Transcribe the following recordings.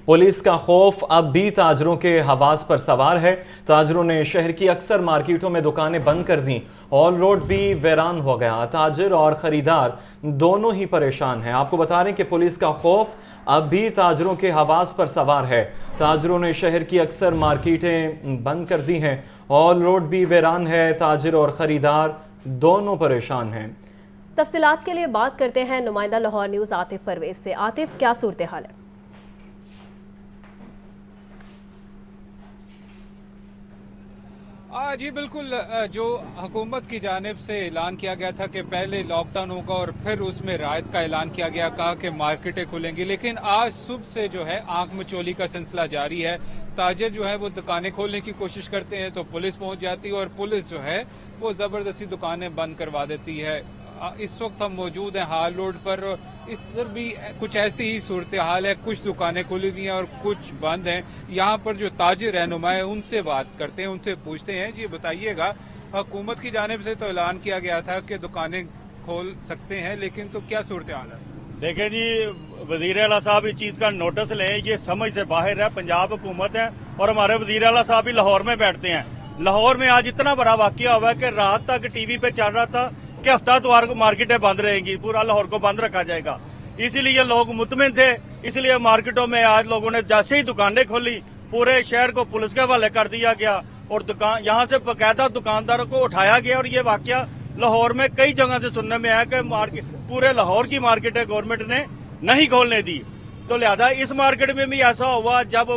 Police का खौफ अब भी ताजरों के हवास पर सवार है। ताजरों ने शहर की अक्सर मार्केटों में दुकानें बंद कर दी। हॉल रोड भी वीरान हो गया। ताजिर और खरीदार दोनों ही परेशान हैं। आपको बता रहे हैं कि पुलिस का खौफ अब भी ताजरों के हवास पर सवार है। ताजरों ने शहर की अक्सर मार्केटें बंद कर दी हैं। हॉल रोड भी वीरान है। ताजिर और खरीदार दोनों परेशान हैं। तफसीलात के लिए बात करते हैं नुमाइंदा लाहौर न्यूज़ आतिफ परवेज से। आतिफ, क्या सूरत हाल है? जी बिल्कुल, जो हुकूमत की जानिब से ऐलान किया गया था कि पहले लॉकडाउन होगा और फिर उसमें राहत का ऐलान किया गया, कहा कि मार्केटें खुलेंगी, लेकिन आज सुबह से जो है आंख मचोली का सिलसिला जारी है। ताजिर जो है वो दुकानें खोलने की कोशिश करते हैं तो पुलिस पहुंच जाती है और पुलिस जो है वो जबरदस्ती दुकानें बंद करवा देती है। इस वक्त हम मौजूद हैं हाल रोड पर। इधर भी कुछ ऐसी ही सूरत हाल है, कुछ दुकानें खुली हुई हैं और कुछ बंद हैं। यहाँ पर जो ताजिर रहनुमा है उनसे बात करते हैं, उनसे पूछते हैं, जी बताइएगा, हुकूमत की जानिब से तो ऐलान किया गया था कि दुकानें खोल सकते हैं, लेकिन तो क्या सूरत हाल है? देखें जी, वजीर आला साहब इस चीज का नोटिस लें, ये समझ से बाहर है। पंजाब हुकूमत है और हमारे वजीर आला साहब भी लाहौर में बैठते हैं। लाहौर में आज इतना बड़ा वाकया हुआ है कि रात तक टीवी पे चल रहा था कि हफ्ता इतवार को मार्केटें बंद रहेंगी, पूरा लाहौर को बंद रखा जाएगा। इसीलिए लोग मुतमिन थे, इसलिए मार्केटों में आज लोगों ने जैसे ही दुकानें खोली पूरे शहर को पुलिस के हवाले कर दिया गया और यहाँ से बाकायदा दुकानदारों को उठाया गया। और ये वाकया लाहौर में कई जगह से सुनने में आया कि पूरे लाहौर की मार्केटें गवर्नमेंट ने नहीं खोलने दी, तो लिहाजा इस मार्केट में भी ऐसा हुआ। जब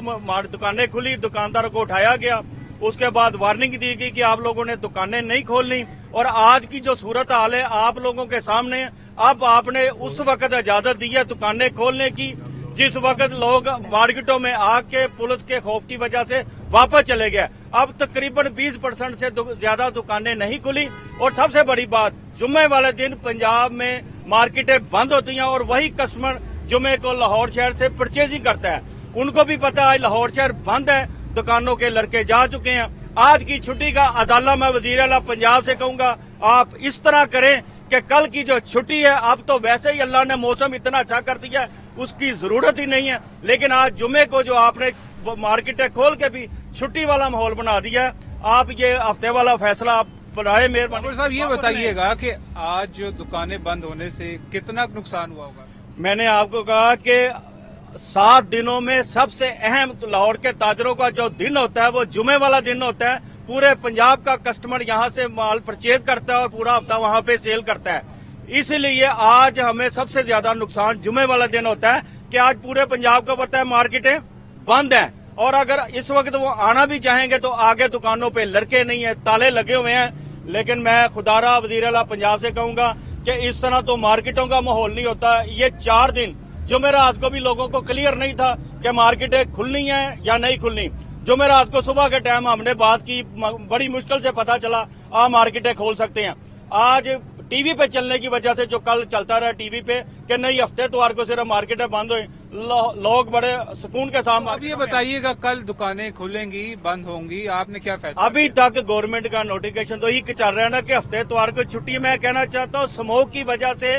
दुकानें खुली दुकानदारों को उठाया गया, उसके बाद वार्निंग दी गई कि आप लोगों ने दुकानें नहीं खोलनी। और आज की जो सूरत हाल है आप लोगों के सामने, अब आपने उस वक्त इजाजत दी है दुकानें खोलने की जिस वक्त लोग मार्केटों में आके पुलिस के खौफ की वजह से वापस चले गए। अब तकरीबन 20% से ज्यादा दुकानें नहीं खुली। और सबसे बड़ी बात, जुम्मे वाले दिन पंजाब में मार्केटें बंद होती हैं और वही कस्टमर जुम्मे को लाहौर शहर से परचेजिंग करता है। उनको भी पता है लाहौर शहर बंद है, दुकानों के लड़के जा चुके हैं। आज की छुट्टी का अदाला मैं वजीर आला पंजाब से कहूंगा, आप इस तरह करें कि कल की जो छुट्टी है, अब तो वैसे ही अल्लाह ने मौसम इतना अच्छा कर दिया है उसकी जरूरत ही नहीं है, लेकिन आज जुमे को जो आपने मार्केटें खोल के भी छुट्टी वाला माहौल बना दिया है, आप ये हफ्ते वाला फैसला आप बनाए। मेहरबानी साहब ये बताइएगा कि आज जो दुकानें बंद होने से कितना नुकसान हुआ होगा? मैंने आपको कहा कि 7 दिनों में सबसे अहम लाहौर के ताजरों का जो दिन होता है वो जुमे वाला दिन होता है। पूरे पंजाब का कस्टमर यहाँ से माल परचेज करता है और पूरा हफ्ता वहाँ पे सेल करता है। इसलिए आज हमें सबसे ज्यादा नुकसान जुमे वाला दिन होता है कि आज पूरे पंजाब को पता है मार्केटें बंद हैं और अगर इस वक्त वो आना भी चाहेंगे तो आगे दुकानों पे लड़के नहीं है, ताले लगे हुए हैं। लेकिन मैं खुदारा वजीर आला पंजाब से कहूंगा कि इस तरह तो मार्केटों का माहौल नहीं होता। ये 4 दिन जुमेरात को भी लोगों को क्लियर नहीं था कि मार्केटें खुलनी है या नहीं खुलनी। जुमेरात को सुबह के टाइम हमने बात की, बड़ी मुश्किल से पता चला मार्केटें खोल सकते हैं। आज टीवी पे चलने की वजह से जो कल चलता रहा टीवी पे कि नहीं हफ्ते इतवार को सिर्फ मार्केटें बंद हुई, लोग बड़े सुकून के साथ। अब ये बताइएगा, कल दुकानें खुलेंगी बंद होंगी, आपने क्या फैसला? अभी तक गवर्नमेंट का नोटिफिकेशन तो यही चल रहा है ना कि हफ्ते इतवार को छुट्टी। मैं कहना चाहता हूँ स्मोक की वजह से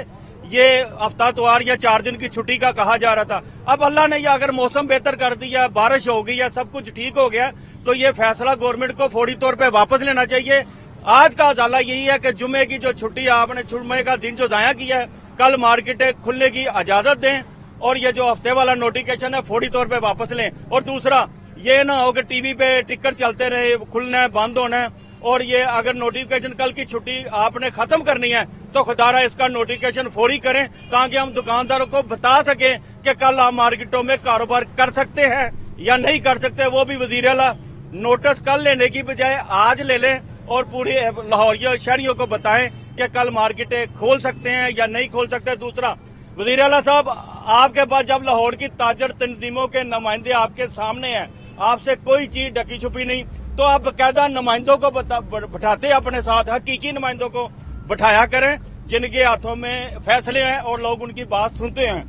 ये हफ्ता इतवार या 4 दिन की छुट्टी का कहा जा रहा था। अब अल्लाह ने ये अगर मौसम बेहतर कर दिया, बारिश हो गई है, सब कुछ ठीक हो गया, तो ये फैसला गवर्नमेंट को फौरी तौर पे वापस लेना चाहिए। आज का अदाला यही है कि जुमे की जो छुट्टी आपने जुमे का दिन जो जाया किया है, कल मार्केटें खुलने की इजाजत दें और ये जो हफ्ते वाला नोटिफिकेशन है फौरी तौर पे वापस लें। और दूसरा ये ना हो कि टीवी पे टिकट चलते रहे, खुलना है बंद होना है। और ये अगर नोटिफिकेशन कल की छुट्टी आपने खत्म करनी है तो खुदारा इसका नोटिफिकेशन फौरी करें ताकि हम दुकानदारों को बता सकें कि कल आप मार्केटों में कारोबार कर सकते हैं या नहीं कर सकते। वो भी वजीर आला नोटिस कल लेने की बजाय आज ले लें और पूरे लाहौरियों शहरियों को बताएं कि कल मार्केटें खोल सकते हैं या नहीं खोल सकते। दूसरा, वजीर आला साहब आपके पास जब लाहौर की ताजर तंजीमों के नुमाइंदे आपके सामने हैं, आपसे कोई चीज ढकी छुपी नहीं, तो आप बाकायदा नुमाइंदों को बैठाते अपने साथ, हकीकी नुमाइंदों को बैठाया करें जिनके हाथों में फैसले हैं और लोग उनकी बात सुनते हैं।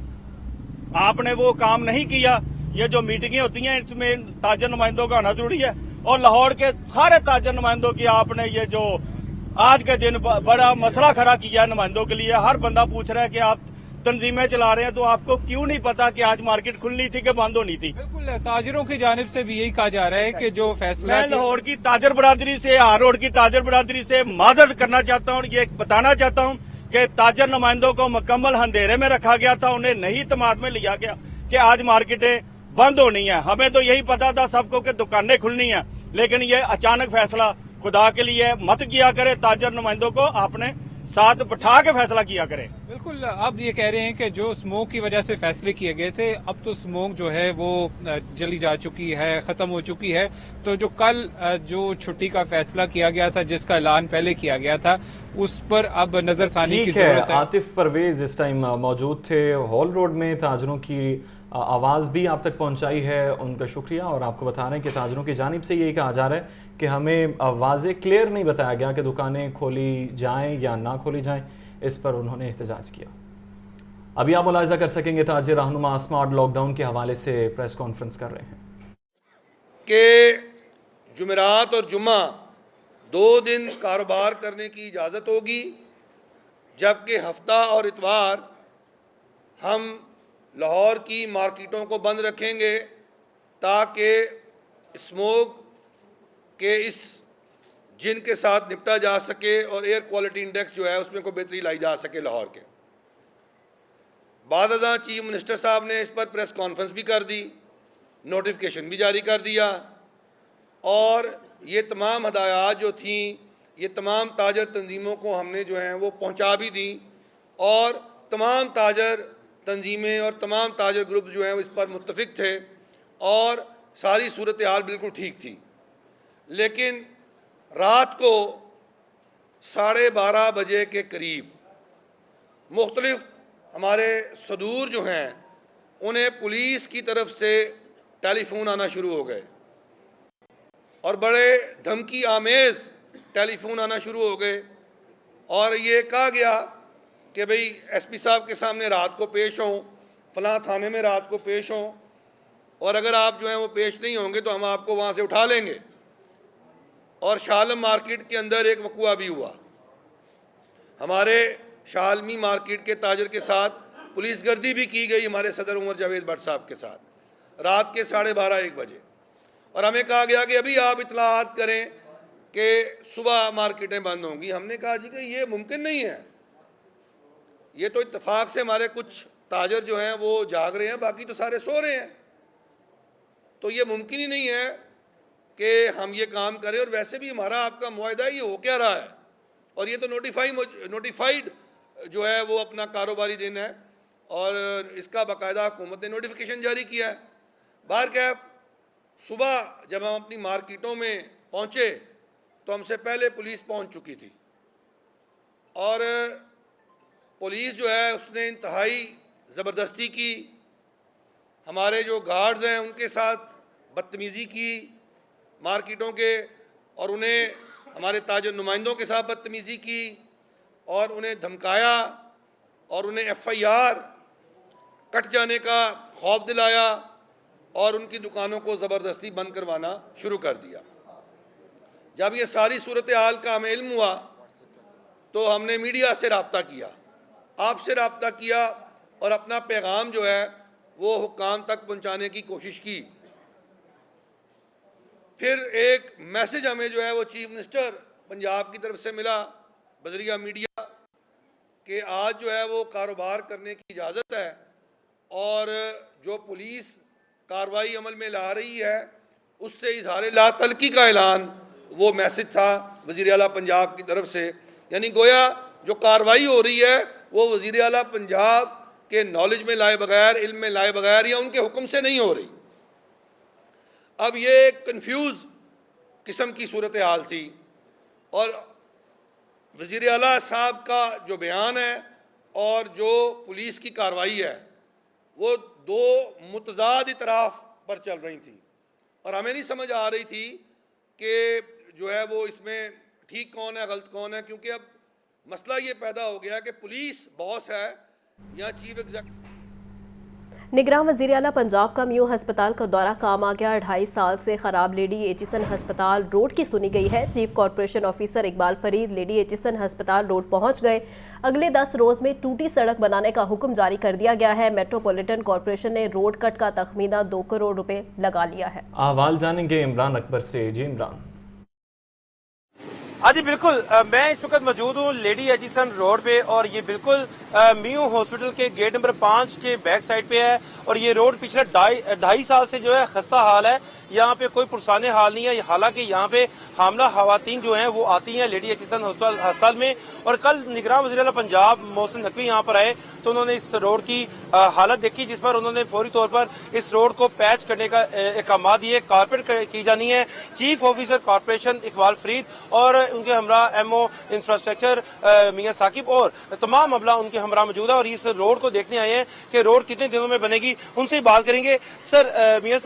आपने वो काम नहीं किया। ये जो मीटिंगें होती हैं इसमें ताजर नुमाइंदों का आना जरूरी है और लाहौर के सारे ताजर नुमाइंदों की आपने ये जो आज के दिन बड़ा मसला खड़ा किया नुमाइंदों के लिए। हर बंदा पूछ रहा है कि आप तंजीमें चला रहे हैं, तो आपको क्यों नहीं पता कि आज मार्केट खुलनी थी कि बंद होनी थी? बिल्कुल, ताजिरों की जानिब से भी यही कहा जा रहा है कि जो फैसला मैं लाहौर की ताजर बरादरी से, हार रोड की ताजर बरादरी से मादद करना चाहता हूँ, ये बताना चाहता हूँ कि ताजर नुमाइंदों को मुकम्मल अंधेरे में रखा गया था, उन्हें नहीं इत्मीनान में लिया गया कि आज मार्केटें बंद होनी है। हमें तो यही पता था सबको कि दुकानें खुलनी है, लेकिन ये अचानक फैसला खुदा के लिए मत किया करे, ताजर नुमाइंदों को आपने साथ बिठा के फैसला किया करे। बिल्कुल, अब ये कह रहे हैं कि जो स्मोक की वजह से फैसले किए गए थे, अब तो स्मोक जो है वो जली जा चुकी है, खत्म हो चुकी है। तो जो कल जो छुट्टी का फैसला किया गया था, जिसका ऐलान पहले किया गया था, उस पर अब नजरसानी की जरूरत है। आतिफ परवेज इस टाइम मौजूद थे हॉल रोड में, ताजरों की आवाज़ भी आप तक पहुंचाई है, उनका शुक्रिया। और आपको बता रहे हैं कि ताजरों की जानिब से यही कहा जा रहा है कि हमें वाज़े क्लियर नहीं बताया गया कि दुकानें खोली जाएं या ना खोली जाएं, इस पर उन्होंने एहतजाज किया। अभी आप मुलाहिजा कर सकेंगे ताजिर रहनुमा स्मार्ट लॉकडाउन के हवाले से प्रेस कॉन्फ्रेंस कर रहे हैं कि जुमेरात और जुम्मा 2 दिन कारोबार करने की इजाज़त होगी, जबकि हफ्ता और इतवार हम लाहौर की मार्केटों को बंद रखेंगे ताकि स्मोक के इस जिन के साथ निपटा जा सके और एयर क्वालिटी इंडेक्स जो है उसमें कोई बेहतरी लाई जा सके लाहौर के। बाद अज़ां चीफ मिनिस्टर साहब ने इस पर प्रेस कॉन्फ्रेंस भी कर दी, नोटिफिकेशन भी जारी कर दिया, और ये तमाम हदायत जो थीं ये तमाम ताजर तंजीमों को हमने जो हैं वो पहुंचा भी दी, और तमाम ताजर तंजीमें और तमाम ताजर ग्रुप जो हैं वो इस पर मुत्तफिक थे और सारी सूरत हाल बिल्कुल ठीक थी। लेकिन रात को 12:30 बजे के करीब मुख्तलिफ हमारे सदूर जो हैं उन्हें पुलिस की तरफ से टेलीफोन आना शुरू हो गए, और बड़े धमकी आमेज़ टेलीफोन आना शुरू हो गए, और ये कहा गया कि भाई एसपी साहब के सामने रात को पेश हों, फलां थाने में रात को पेश हों, और अगर आप जो हैं वो पेश नहीं होंगे तो हम आपको वहाँ से उठा लेंगे। और शालम मार्केट के अंदर एक वक़ुआ भी हुआ, हमारे शालमी मार्केट के ताजर के साथ पुलिस गर्दी भी की गई, हमारे सदर उमर जावेद भट्ट साहब के साथ रात के 12:30-1 बजे, और हमें कहा गया कि अभी आप इतलात करें कि सुबह मार्केटें बंद होंगी। हमने कहा जी कि ये मुमकिन नहीं है, ये तो इत्तेफाक से हमारे कुछ ताजर जो हैं वो जाग रहे हैं, बाकी तो सारे सो रहे हैं, तो ये मुमकिन ही नहीं है कि हम ये काम करें। और वैसे भी हमारा आपका मुआहदा ये हो क्या रहा है, और ये तो नोटिफाइड जो है वो अपना कारोबारी दिन है, और इसका बाकायदा हुकूमत ने नोटिफिकेशन जारी किया है। बाहरकैफ सुबह जब हम अपनी मार्केटों में पहुँचे तो हमसे पहले पुलिस पहुँच चुकी थी, और पुलिस जो है उसने इंतहाई ज़बरदस्ती की, हमारे जो गार्ड्स हैं उनके साथ बदतमीज़ी की मार्केटों के, और उन्हें हमारे ताजर नुमाइंदों के साथ बदतमीज़ी की, और उन्हें धमकाया, और उन्हें FIR कट जाने का खौफ दिलाया, और उनकी दुकानों को ज़बरदस्ती बंद करवाना शुरू कर दिया। जब ये सारी सूरत हाल का हमें इल्म हुआ तो हमने मीडिया से रब्ता किया, आपसे रब्ता किया, और अपना पैगाम जो है वो हुक्काम तक पहुंचाने की कोशिश की। फिर एक मैसेज हमें जो है वो चीफ मिनिस्टर पंजाब की तरफ से मिला बजरिया मीडिया कि आज जो है वो कारोबार करने की इजाज़त है, और जो पुलिस कार्रवाई अमल में ला रही है उससे इजहार ला तल्की का ऐलान, वो मैसेज था वज़ीर आला पंजाब की तरफ से। यानी गोया जो कार्रवाई हो रही है वो वज़ीर आला पंजाब के नॉलेज में लाए बगैर, इल्म में लाए बगैर, या उनके हुक्म से नहीं हो रही। अब ये कंफ्यूज किस्म की सूरत हाल थी, और वज़ीर आला साहब का जो बयान है और जो पुलिस की कार्रवाई है वो 2 मुतज़ाद इतराफ़ पर चल रही थी, और हमें नहीं समझ आ रही थी कि जो है वो इसमें ठीक कौन है गलत कौन है, क्योंकि अब मसला ये पैदा हो गया कि पुलिस बॉस है या चीफ एग्जीक्यूटिव। निगरान वज़ीर आला पंजाब का म्यू हस्पताल का दौरा काम आ गया। 2.5 साल से खराब लेडी एचिसन हस्पताल रोड की सुनी गई है। Chief corporation officer Iqbal Farid lady Aitchison हस्पताल रोड पहुंच गए। अगले 10 रोज में टूटी सड़क बनाने का हुक्म जारी कर दिया गया है। मेट्रोपॉलिटन कॉर्पोरेशन ने रोड कट का तखमीना 2 करोड़ रुपए लगा लिया है। अहवाल जानेंगे इमरान अकबर से। जी इमरान। हाँ जी बिल्कुल, मैं इस वक्त मौजूद हूँ लेडी एचिसन रोड पे और ये बिल्कुल म्यू हॉस्पिटल के गेट नंबर 5 के बैक साइड पे है और ये रोड पिछले 2.5 साल से जो है खस्ता हाल है। यहाँ पे कोई पुरसाने हाल नहीं है। हालांकि यहाँ पे हामला खवातीन जो हैं वो आती हैं लेडी एचिसन अस्पताल में। और कल निगरान वज़ीर आला पंजाब मोहसिन नकवी यहाँ पर आए तो उन्होंने इस रोड की हालत देखी, जिस पर उन्होंने फौरी तौर पर इस रोड को पैच करने का अहकाम दिए, कारपेट की जानी है। Chief officer corporation Iqbal Farid और उनके हमरा एमओ इंफ्रास्ट्रक्चर मियां साकिब और तमाम अमला उनके हमरा मौजूद है और इस रोड को देखने आए हैं कि रोड कितने दिनों में बनेगी। उनसे ही बात करेंगे। सर मियां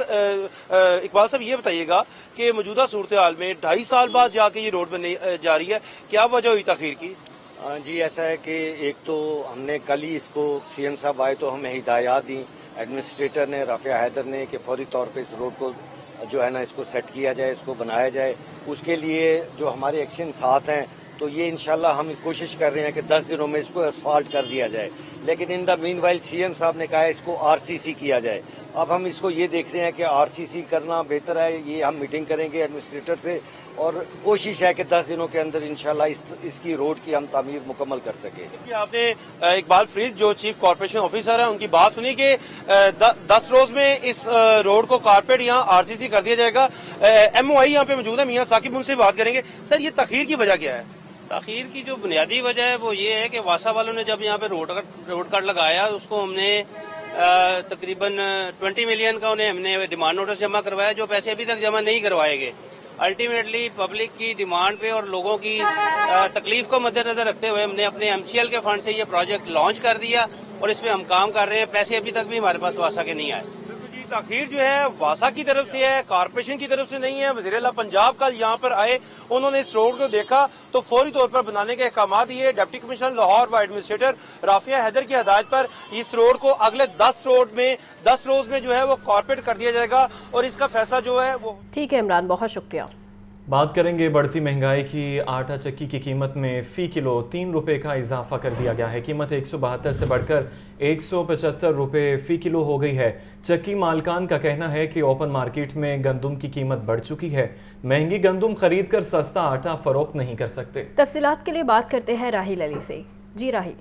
इकबाल साहब ये बताइएगा कि मौजूदा सूरत हाल में 2.5 साल बाद जाके ये रोड बनने जा रही है, क्या वजह हुई तखीर की? जी ऐसा है कि एक तो हमने कल ही इसको सीएम साहब आए तो हमें हिदायत दी एडमिनिस्ट्रेटर ने, राफिया हैदर ने, कि फौरी तौर पे इस रोड को जो है ना इसको सेट किया जाए, इसको बनाया जाए। उसके लिए जो हमारे एक्शन साथ हैं तो ये इंशाल्लाह हम कोशिश कर रहे हैं कि 10 दिनों में इसको असफाल्ट कर दिया जाए। लेकिन इन द मीनवाइल सीएम साहब ने कहा है इसको आरसीसी किया जाए। अब हम इसको ये देख रहे हैं कि आरसीसी करना बेहतर है। ये हम मीटिंग करेंगे एडमिनिस्ट्रेटर से और कोशिश है कि 10 दिनों के अंदर इंशाल्लाह इसकी रोड की हम तामीर मुकम्मल कर सके। आपने इकबाल फरीद जो चीफ कॉर्पोरेशन ऑफिसर है उनकी बात सुनी कि 10 रोज में इस रोड को कारपेट यहाँ आरसीसी कर दिया जाएगा। एमओआई यहाँ पे मौजूद है मियां साकिब, उनसे बात करेंगे। सर ये तखीर की वजह क्या है? तखीर की जो बुनियादी वजह है वो ये है कि वासा वालों ने जब यहाँ पे रोड कट लगाया उसको हमने तकरीबन 20 मिलियन का उन्हें हमने डिमांड नोटिस जमा करवाया, जो पैसे अभी तक जमा नहीं करवाए गए। अल्टीमेटली पब्लिक की डिमांड पे और लोगों की तकलीफ को मद्देनजर रखते हुए हमने अपने एमसीएल के फंड से ये प्रोजेक्ट लॉन्च कर दिया और इस पे हम काम कर रहे हैं। पैसे अभी तक भी हमारे पास वासा के नहीं आए। तखीर जो है वासा की तरफ से है, कारपोरेशन की तरफ से नहीं है। वज़ीर आला पंजाब कल यहाँ पर आए, उन्होंने इस रोड को देखा तो फौरी तौर पर बनाने के अहकाम दिए। डिप्टी कमिश्नर लाहौर व एडमिनिस्ट्रेटर राफिया हैदर की हदायत पर इस रोड को अगले 10 रोज में जो है वो कारपेट कर दिया जाएगा और इसका फैसला जो है वो। ठीक है इमरान, बहुत शुक्रिया। बात करेंगे बढ़ती महंगाई की। आटा चक्की की कीमत में फी किलो 3 रुपए का इजाफा कर दिया गया है। कीमत 172 से बढ़कर 175 रुपए फी किलो हो गई है। चक्की मालकान का कहना है कि ओपन मार्केट में गंदुम की कीमत बढ़ चुकी है। महंगी गंदुम खरीद कर सस्ता आटा फरोख्त नहीं कर सकते। तफसीलात के लिए बात करते हैं राहिल अली से। जी राहिल।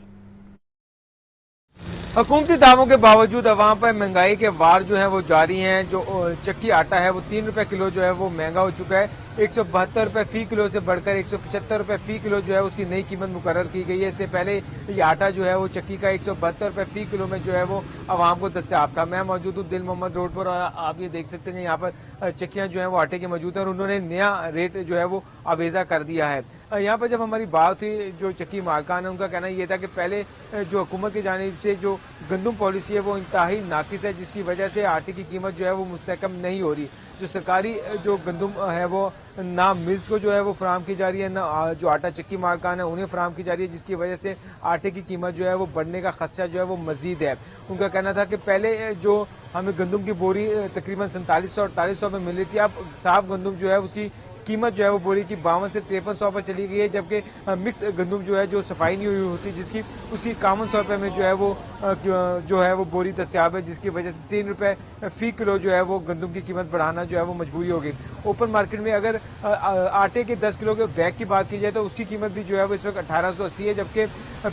हुकूमती दावों के बावजूद अवाम पर महंगाई के वार जो है वो जारी हैं। जो चक्की आटा है वो 3 रुपए किलो जो है वो महंगा हो चुका है। 172 रुपए फी किलो से बढ़कर 175 रुपए फी किलो जो है उसकी नई कीमत मुकर्रर की गई है। इससे पहले ये आटा जो है वो चक्की का 172 रुपए फी किलो में जो है वो आवाम को दस्तयाब था। मैं मौजूद हूँ दिल मोहम्मद रोड पर और आप ये देख सकते हैं यहाँ पर चक्कियां जो है वो आटे की मौजूद है और उन्होंने नया रेट जो है वो आवेजा कर दिया है। यहाँ पर जब हमारी बात हुई जो चक्की मालकान है उनका कहना यह था कि पहले जो हुकूमत की जानिब से जो गंदुम पॉलिसी है वो इंतहाई नाकिस है, जिसकी वजह से आटे की कीमत जो है वो मुस्तहकम नहीं हो रही। जो सरकारी जो गंदुम है वो ना मिल्स को जो है वो फराम की जा रही है, ना जो आटा चक्की मालकान है उन्हें फराम की जा रही है, जिसकी वजह से आटे की कीमत जो है वो बढ़ने का खदशा जो है वो मजीद है। उनका कहना था कि पहले जो हमें गंदुम की बोरी तकरीबन 4700-4800 में मिल रही थी, अब साफ गंदुम जो है उसकी कीमत जो है वो बोरी की 52 से 5300 पर चली गई है। जबकि मिक्स गंदुम जो है जो सफाई नहीं हुई होती जिसकी उसकी 5100 रुपये में जो है वो बोरी दस्याब है, जिसकी वजह से 3 रुपए फी किलो जो है वो गंदुम की कीमत बढ़ाना जो है वो मजबूरी हो गई। ओपन मार्केट में अगर आटे के 10 किलो के बैग की बात की जाए तो उसकी कीमत भी जो है वो इस वक्त 1880 है, जबकि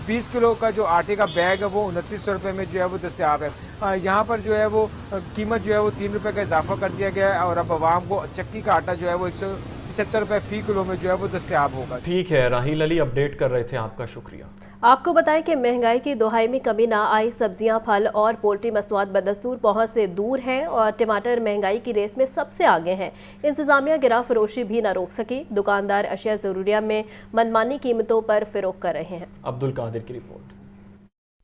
20 किलो का जो आटे का बैग है वो 2900 रुपये में जो है वो दस्याब है। यहाँ पर जो है वो कीमत जो है वो 3 रुपए का इजाफा कर दिया गया है और अब आवाम को चक्की का आटा जो है वो 170 रुपए फी किलो में जो है वो दस्तयाब होगा। ठीक है, राहिल अली अपडेट कर रहे थे, आपका शुक्रिया। आपको बताएं कि महंगाई की दोहाई में कमी ना आई। सब्जियां, फल और पोल्ट्री मसनूआत बदस्तूर पहुंच से दूर हैं और टमाटर महंगाई की रेस में सबसे आगे हैं। इंतजामिया गिरा फरोशी भी ना रोक सकी। दुकानदार अशिया जरूरिया में मनमानी कीमतों पर फरोख्त कर रहे हैं। अब्दुल कादिर की रिपोर्ट।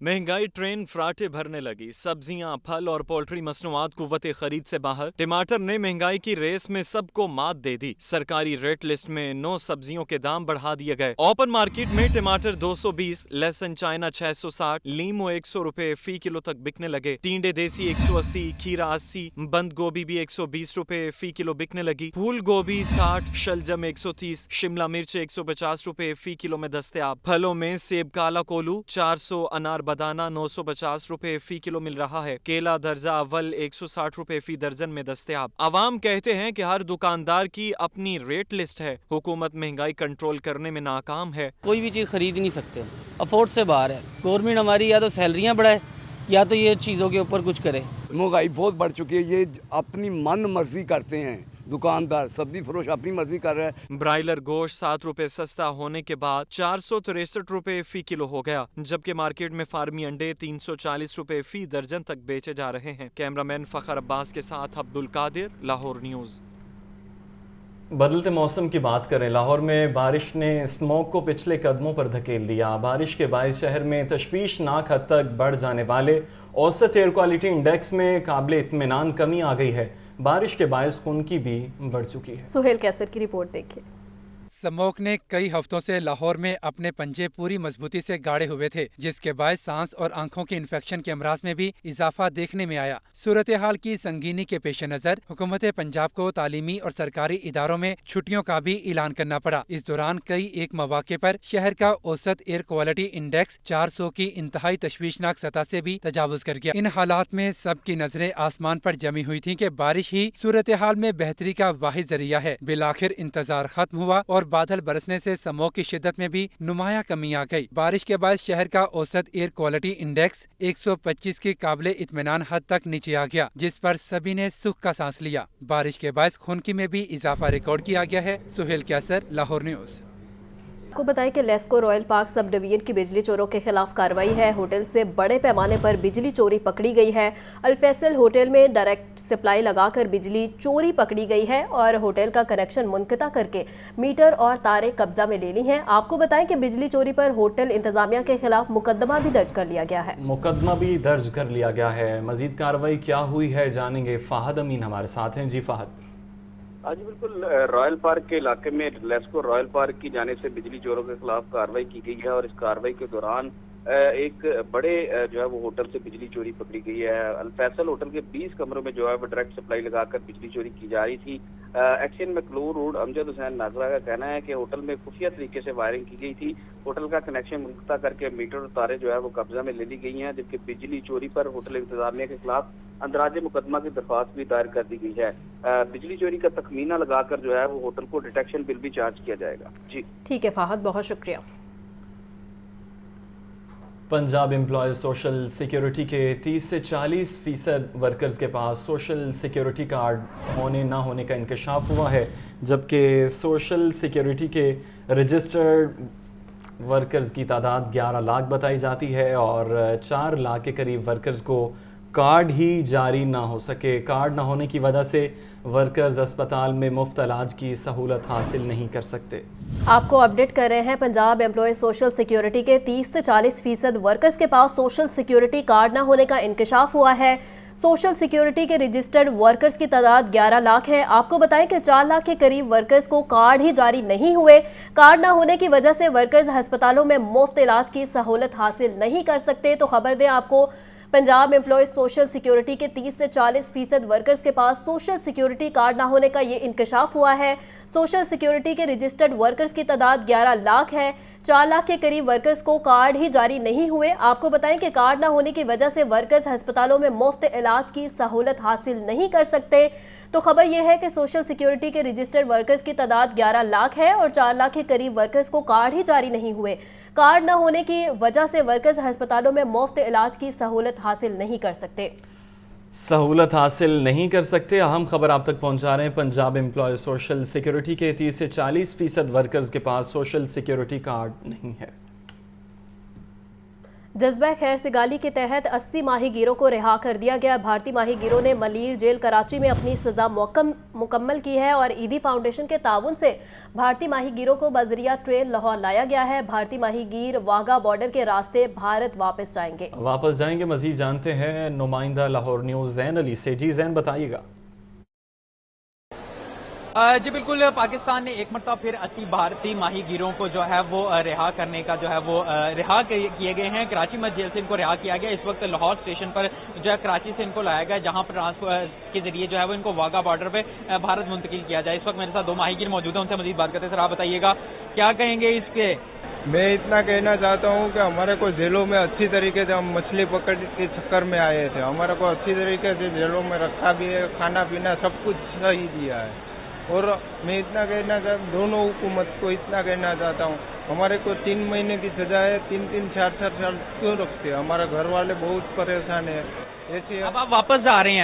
महंगाई ट्रेन फराटे भरने लगी। सब्जियां, फल और पोल्ट्री मसनूआत कुव्वत खरीद से बाहर। टमाटर ने महंगाई की रेस में सबको मात दे दी। सरकारी रेट लिस्ट में 9 सब्जियों के दाम बढ़ा दिए गए। ओपन मार्केट में टमाटर 220, लहसुन चाइना 660, लीमू 100 रुपए फी किलो तक बिकने लगे। टींडे देसी 180, खीरा 80, बंद गोभी भी 120 रुपए फी किलो बिकने लगी। फूल गोभी 60, शलजम 130, शिमला मिर्च 150 रुपए फी किलो में दस्तयाब। फलों में सेब काला कोलू 400, अनार बदाना 950 रुपए फी किलो मिल रहा है। केला दर्जा अव्वल 160 रुपए फी दर्जन में दस्तयाब। आवाम कहते हैं कि हर दुकानदार की अपनी रेट लिस्ट है। हुकूमत महंगाई कंट्रोल करने में नाकाम है। कोई भी चीज़ खरीद नहीं सकते, अफोर्ड से बाहर है। गवर्नमेंट हमारी या तो सैलरियाँ बढ़ाए या तो ये चीज़ों के ऊपर कुछ करे। महंगाई बहुत बढ़ चुकी है, ये अपनी मन मर्जी करते हैं। दुकानदार सब्जी फरोश अपनी मर्जी कर रहा है। ब्रायलर गोश्त 7 रुपए सस्ता होने के बाद 463 रुपए फी किलो हो गया, जबकि मार्केट में फार्मी अंडे 340 रुपए फी दर्जन तक बेचे जा रहे हैं। कैमरामैन फखर अब्बास के साथ अब्दुल कादिर, लाहौर न्यूज़। बदलते मौसम की बात करें, लाहौर में बारिश ने स्मोक को पिछले कदमों पर धकेल दिया। बारिश के बायस शहर में तशवीशनाक हद तक बढ़ जाने वाले औसत एयर क्वालिटी इंडेक्स में काबिल इत्मीनान कमी आ गई है। बारिश के बायस खुनकी भी बढ़ चुकी है। सुहेल कैसर की रिपोर्ट देखिए। स्मोक ने कई हफ्तों से लाहौर में अपने पंजे पूरी मजबूती से गाड़े हुए थे, जिसके बायस सांस और आंखों के इन्फेक्शन के अमराज में भी इजाफा देखने में आया। सूरत हाल की संगीनी के पेश नजर हुकूमत पंजाब को तालीमी और सरकारी इदारों में छुट्टियों का भी ऐलान करना पड़ा। इस दौरान कई एक मौके पर शहर का औसत एयर क्वालिटी इंडेक्स 400 की इंतहाई तशवीशनाक सतह से भी तजावुज कर गया। इन हालात में सबकी नजरें आसमान पर जमी हुई थी कि बारिश ही सूरत हाल में बेहतरी का वाहिद जरिया है। बिलाखिर इंतजार खत्म हुआ और बादल बरसने से स्मोक की शिद्दत में भी नुमाया कमी आ गई। बारिश के बाद शहर का औसत एयर क्वालिटी इंडेक्स 125 के काबिले इत्मीनान हद तक नीचे आ गया, जिस पर सभी ने सुख का सांस लिया। बारिश के बाद खुनकी में भी इजाफा रिकॉर्ड किया गया है। सुहेल कैसर, लाहौर न्यूज़। आपको बताएं कि LESCO royal park sub division की बिजली चोरों के खिलाफ कार्रवाई है। होटल से बड़े पैमाने पर बिजली चोरी पकड़ी गई है। अल-फैसल होटल में डायरेक्ट सप्लाई लगाकर बिजली चोरी पकड़ी गई है और होटल का कनेक्शन मुनक़ता करके मीटर और तारें कब्जा में ले ली हैं। आपको बताएं कि बिजली चोरी पर होटल इंतजामिया के खिलाफ मुकदमा भी दर्ज कर लिया गया है। मुकदमा भी दर्ज कर लिया गया है। मजीद कार्रवाई क्या हुई है जानेंगे। फाहद अमीन हमारे साथ हैं। जी फाहद। आज बिल्कुल रॉयल पार्क के इलाके में लेस्को रॉयल पार्क की जानिब से बिजली चोरों के खिलाफ कार्रवाई की गई है और इस कार्रवाई के दौरान एक बड़े जो है वो होटल से बिजली चोरी पकड़ी गई है। अल-फैसल होटल के 20 कमरों में जो है वो डायरेक्ट सप्लाई लगाकर बिजली चोरी की जा रही थी। एक्शन मैक्लूर रोड अमजद हुसैन नाजरा का कहना है कि होटल में खुफिया तरीके से वायरिंग की गई थी। होटल का कनेक्शन मुनक़ता करके मीटर और तारे जो है वो कब्जा में ले ली गई हैं, जबकि बिजली चोरी पर होटल इंतजामिया के खिलाफ अंदराज मुकदमा की दरख्वास्त भी दायर कर दी गई है। बिजली चोरी का तखमीना लगाकर जो है वो होटल को डिटेक्शन बिल भी चार्ज किया जाएगा। जी ठीक है फाहद, बहुत शुक्रिया। पंजाब एम्प्लॉयज सोशल सिक्योरिटी के 30 से 40% वर्कर्स के पास सोशल सिक्योरिटी कार्ड होने ना होने का इंकशाफ हुआ है, जबकि सोशल सिक्योरिटी के रजिस्टर्ड वर्कर्स की तादाद 11 लाख बताई जाती है और 4 लाख के करीब वर्कर्स को कार्ड ही जारी ना हो सके। कार्ड ना होने की वजह से वर्कर्स अस्पताल में मुफ्त इलाज की सहूलत हासिल नहीं कर सकते। आपको अपडेट कर रहे हैं। पंजाब एम्प्लॉय सोशल सिक्योरिटी के 30 से 40% वर्कर्स के पास सोशल सिक्योरिटी कार्ड न होने का इंकशाफ हुआ है। सोशल सिक्योरिटी के रजिस्टर्ड वर्कर्स की तादाद 11 लाख है। आपको बताएं कि 4 लाख के करीब वर्कर्स को कार्ड ही जारी नहीं हुए। कार्ड न होने की वजह से वर्कर्स अस्पतालों में मुफ्त इलाज की सहूलत हासिल नहीं कर सकते। तो खबर दें आपको, पंजाब एम्प्लॉय सोशल सिक्योरिटी के 30 से 40% वर्कर्स के पास सोशल सिक्योरिटी कार्ड ना होने का ये इंकशाफ हुआ है। सोशल सिक्योरिटी के रजिस्टर्ड वर्कर्स की तादाद 11 लाख है। 4 लाख के करीब वर्कर्स को कार्ड ही जारी नहीं हुए। आपको बताएं कि कार्ड ना होने की वजह से वर्कर्स अस्पतालों में मुफ्त इलाज की सहूलत हासिल नहीं कर सकते। तो खबर यह है कि सोशल सिक्योरिटी के रजिस्टर्ड वर्कर्स की तादाद 11 लाख है और 4 लाख के करीब वर्कर्स को कार्ड ही जारी नहीं हुए। कार्ड न होने की वजह से वर्कर्स अस्पतालों में मुफ्त इलाज की सहूलत हासिल नहीं कर सकते। अहम खबर आप तक पहुंचा रहे हैं। पंजाब एम्प्लॉय सोशल सिक्योरिटी के 30 से 40% वर्कर्स के पास सोशल सिक्योरिटी कार्ड नहीं है। जज्बा खैर सिगाली के तहत 80 माही गिरों को रिहा कर दिया गया। भारतीय माही गिरों ने मलीर जेल कराची में अपनी सजा मुकम्मल की है और ईदी फाउंडेशन के ताउन से भारतीय माही गिरों को बजरिया ट्रेन लाहौर लाया गया है। भारतीय माही गिर वाघा बॉर्डर के रास्ते भारत वापस जाएंगे। मजीद जानते हैं नुमाइंदा लाहौर न्यूज़ जैन अली से। जी जैन, बताइएगा। जी बिल्कुल, पाकिस्तान ने एक मरतबा फिर 80 भारतीय माही गिरों को जो है वो रिहा करने का जो है वो रिहा किए गए हैं। कराची मध्य जेल से इनको रिहा किया गया। इस वक्त लाहौर स्टेशन पर जो है कराची से इनको लाया गया, जहां पर ट्रांसफर के जरिए जो है वो इनको वाघा बॉर्डर पे भारत मुंतकिल किया जाए। इस वक्त मेरे साथ 2 माही गिर मौजूद हैं, उनसे मजीद बात करते हैं। सर आप बताइएगा क्या कहेंगे इसके? मैं इतना कहना चाहता हूँ कि हमारे को जेलों में अच्छी तरीके से हम मछली पकड़ के चक्कर में आए थे, हमारे को अच्छी तरीके से जेलों में रखा भी है, खाना पीना सब कुछ सही दिया है। और मैं इतना कहना दोनों हुकूमत को इतना कहना चाहता हूँ, हमारे को 3 महीने की सजा है, 3-3, 4-4 साल क्यों रखते हैं? हमारे घर वाले बहुत परेशान है। ऐसे अब आप वापस जा रहे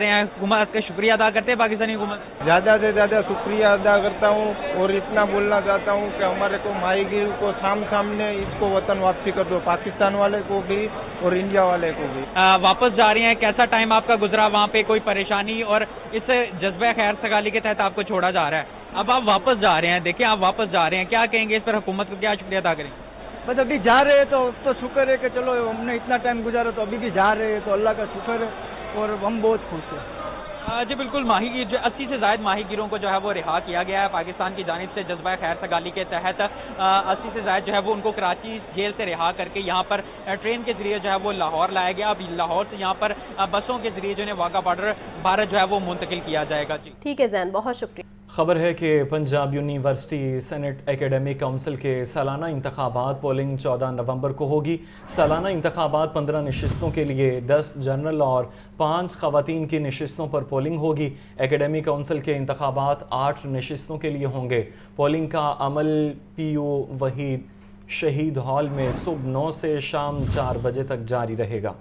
हैं हुकूमत का शुक्रिया अदा करते हैं पाकिस्तानी हुकूमत? ज़्यादा से ज़्यादा शुक्रिया अदा करता हूँ और इतना बोलना चाहता हूँ कि हमारे को माहीगीर को सामने इसको वतन वापसी कर दो, पाकिस्तान वाले को भी और इंडिया वाले को भी। वापस जा रहे हैं, कैसा टाइम आपका गुजरा वहाँ पे? कोई परेशानी? और इस जज्बा खैर सगाली के तहत आपको छोड़ा जा रहा है, अब आप वापस जा रहे हैं, देखिए आप वापस जा रहे हैं, क्या कहेंगे इस पर? हुकूमत को क्या शुक्रिया अदा करेंगे? बस अभी जा रहे हैं तो शुक्र है कि चलो हमने इतना टाइम गुजारा, तो अभी भी जा रहे हैं तो अल्लाह का शुक्र है और हम बहुत खुश हैं। जी बिल्कुल, माही गिर जो 80 से ज़ायद माही गिरों को जो है वो रिहा किया गया है पाकिस्तान की जानिब से। जज्बा खैर सगाली के तहत 80 से ज़ायद जो है वो उनको कराची जेल से रिहा करके यहाँ पर ट्रेन के जरिए जो है वो लाहौर लाया गया। अब लाहौर से यहाँ पर बसों के जरिए जो है वाघा बॉर्डर भारत जो है वो मुंतकिल किया जाएगा। जी ठीक है जैन, बहुत शुक्रिया। खबर है कि Punjab university senate academic council के सालाना इंतखाबात पोलिंग 14 नवंबर को होगी। सालाना इंतखाबात 15 नशिस्तों के लिए 10 जनरल और 5 ख़वातीन की नशिस्तों पर पोलिंग होगी। एकेडमिक काउंसिल के इंतखाबात 8 नशिस्तों के लिए होंगे। पोलिंग का अमल PU वहीद शहीद हॉल में सुबह 9 से शाम 4 बजे तक जारी रहेगा।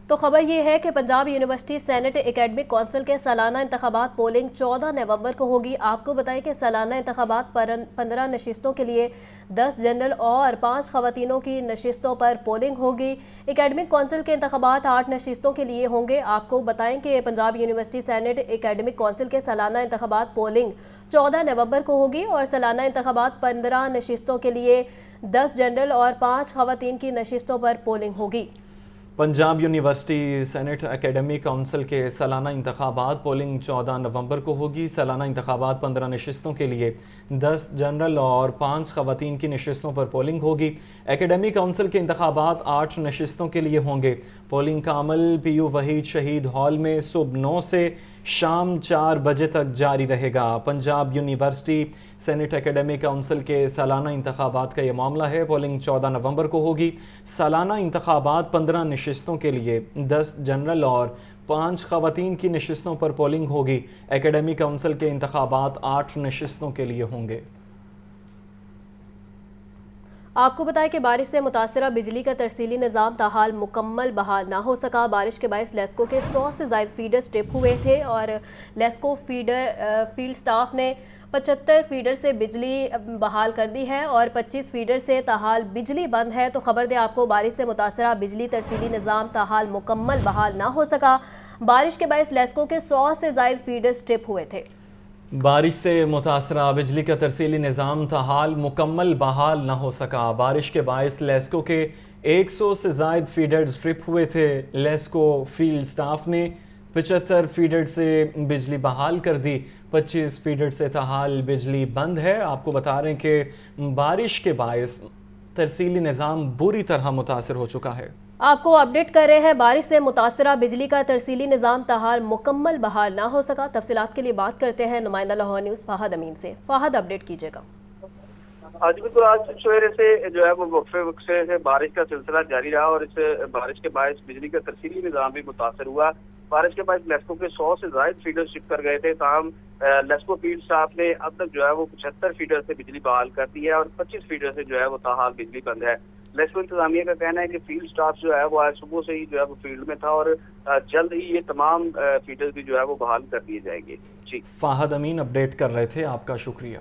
तो खबर ये है कि Punjab university senate academic council के सालाना इंतखाबात पोलिंग 14 नवंबर को होगी। आपको बताएं कि सालाना इंतखाबात 15 नशिस्तों के लिए 10 जनरल और 5 ख़वातीनों की नशिस्तों पर पोलिंग होगी। एकेडमिक काउंसिल के इंतखाबात 8 नशिस्तों के लिए होंगे। आपको बताएं कि Punjab university senate academic council के सालाना इंतखाबात पोलिंग 14 नवंबर को होगी और सालाना इंतखाबात 15 नशिस्तों के लिए 10 जनरल और 5 ख़वातीन की नशिस्तों पर पोलिंग होगी। Punjab university senate academic council के सालाना इंतखाबात पोलिंग 14 नवंबर को होगी। सालाना इंतखाबात 15 नशिस्तों के लिए 10 जनरल और 5 ख़वातीन की नशिस्तों पर पोलिंग होगी। एकेडमिक काउंसिल के इंतखाबात 8 नशिस्तों के लिए होंगे। पोलिंग का अमल PU वहीद शहीद हॉल में सुबह 9 से शाम 4 बजे तक जारी रहेगा। Punjab university senate academic council के सालाना इंतखाबात का ये मामला है। पोलिंग 14 नवंबर को होगी। सालाना इंतखाबात 15 नशिस्तों के लिए 10 जनरल और 5 ख़वातीन की नशिस्तों पर पोलिंग होगी। एकेडमिक काउंसिल के इंतखाबात 8 नशिस्तों के लिए होंगे। आपको बताएं कि बारिश से मुतासरा बिजली का तरसीली निज़ाम ताहाल मुकम्मल बहाल ना हो सका। बारिश के बायस लेस्को के 100 से ज़ायद फीडर स्ट्रिप हुए थे और लेस्को फील्ड स्टाफ ने 75 फीडर से बिजली बहाल कर दी है और 25 फीडर से ताहाल बिजली बंद है। तो खबर दे आपको, बारिश से मुतासरा बिजली तरसीली निज़ाम ताहाल मुकम्मल बहाल ना हो सका। बारिश के बायस लेस्को के 100 से ज़ायद फीडर स्ट्रिप हुए थे। बारिश से मुतासरा बिजली का तरसीली निज़ाम ताहाल मुकम्मल बहाल ना हो सका। बारिश के बायस लेस्को के 100 से ज़ायद फीडर स्ट्रिप हुए थे। लेस्को फील्ड स्टाफ ने 75 फीडर से बिजली बहाल कर दी। 25 फीडर से ताहाल बिजली बंद है। आपको बता रहे हैं कि बारिश के बायस तरसीली निज़ाम बुरी तरह मुतासर हो चुका है। आपको अपडेट कर रहे हैं, बारिश से मुतासरा बिजली का तरसीली निज़ाम ताहाल मुकम्मल बहाल ना हो सका। तफसीलात के लिए बात करते हैं नुमाइंदा लाहौर न्यूज़ फ़ाहद अमीन से। फ़ाहद, अपडेट कीजिएगा। आज बिल्कुल, आज सवेरे से जो है वो वक्फे से बारिश का सिलसिला जारी रहा और इस बारिश के बायस बिजली का तरसीली निज़ाम भी मुतासर हुआ। बारिश के बाद लेस्को के 100 से ज़ायद फीडर शिफ्ट कर गए थे। ताहम लेस्को फील्ड स्टाफ ने अब तक जो है वो 75 फीडर से बिजली बहाल कर दी है और 25 फीडर से जो है वो ताहाल बिजली बंद है। लेस्को इंतजामिया का कहना है कि फील्ड स्टाफ जो है वो आज सुबह से ही जो है वो फील्ड में था और जल्द ही ये तमाम फीडर्स भी जो है वो बहाल कर दिए जाएंगे। जी, फ़ाहद अमीन अपडेट कर रहे थे, आपका शुक्रिया।